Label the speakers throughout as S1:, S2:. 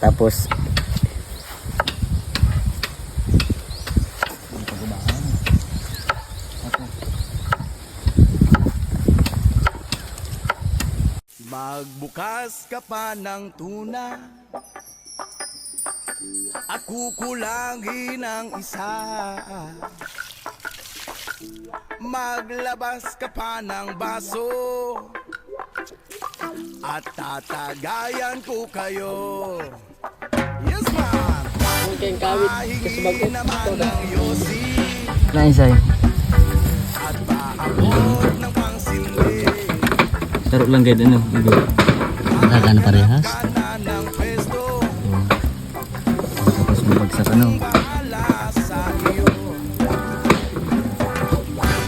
S1: Tapos
S2: magbukas ka pa ng tuna at kukulangin ng isa. Maglabas ka pa ng baso at tatagayan ko kayo. Yes ma'am. Mahingi naman ng yosi
S1: naisay.
S2: at paabot ng pangsindi.
S1: Taro lang gid ano.
S3: Magkakano parehas?
S2: Kanan ng pwesto,
S1: Tapos bumagsak ano.
S2: bahala sa iyo.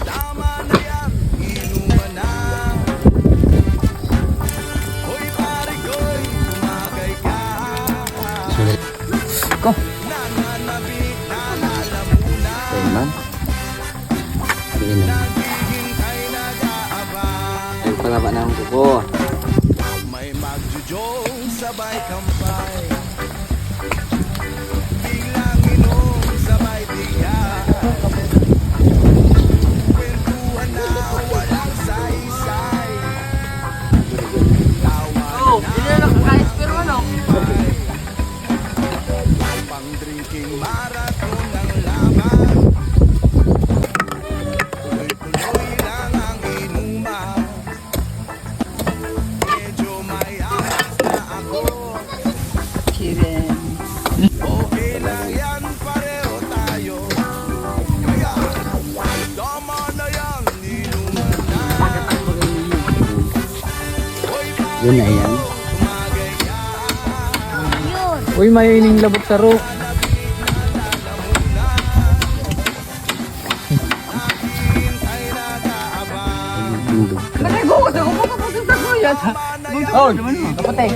S2: Tama na yan, inuman na. Hoy pare ko'y tumagay ka.
S3: Sulit.
S1: Ko.
S2: Nananabik na lalamunan.
S1: Ayun.
S3: Yun lang.
S2: Naghihintay nag-aabang.
S3: Ayun pala ba na ang kuko?
S2: May magjujong sabay kampay. Biglang inom sabay bigyan. Kwentuhan na walang saysay. Tawa na kampay. Pang drinking marathon ng laban. Tuloy-tuloy lang ang inuman. Medyo may amas na ako. Okay lang yan, pareho tayo. Kaya, tama na yan, inuman na. Hoy,
S3: Yun na yan.
S2: tumagay ka.
S1: Uy, may ining labot sa ro.
S2: Hintay nag-aabang.
S3: Tindog ka.
S1: Oh, kapatay.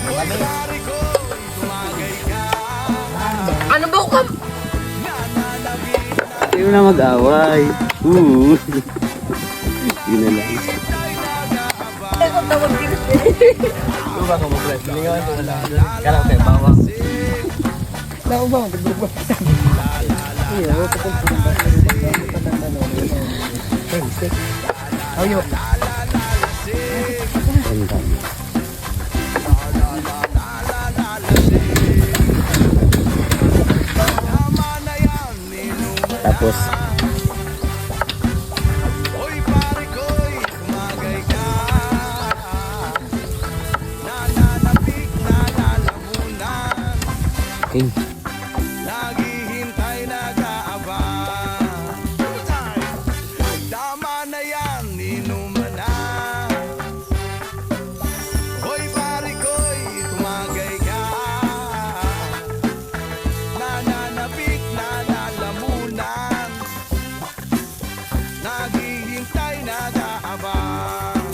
S2: Hoy, pare ko, tumagay ka. Nananabik na
S3: Ayaw na mag-away. Yun na lang.
S1: Diba ka mo press? Lingawan ko wala. Kala ko bawang. Lako ba magdurog ba? Iya, ko ko. Ayo.
S3: Ganda.
S1: Tapos
S2: Hoy pare ko'y tumagay ka. Nananabik na lalamunan.
S3: Okay.
S2: Naghihintay nag-aabang. Tama na yan, inuman na. Hoy pare ko'y tumagay ka. Nananabik na lalamunan. Naghihintay nag-aabang.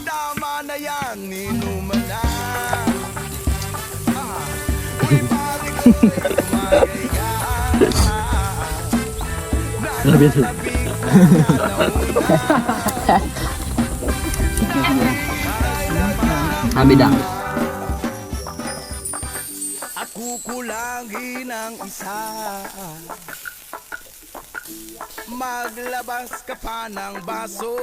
S2: Tama na yan, inuman na. Hoy pare ko'y tumagay ka.
S3: Grabe ito. Habida.
S2: At kukulangin ang isa. Maglabas ka pa ng baso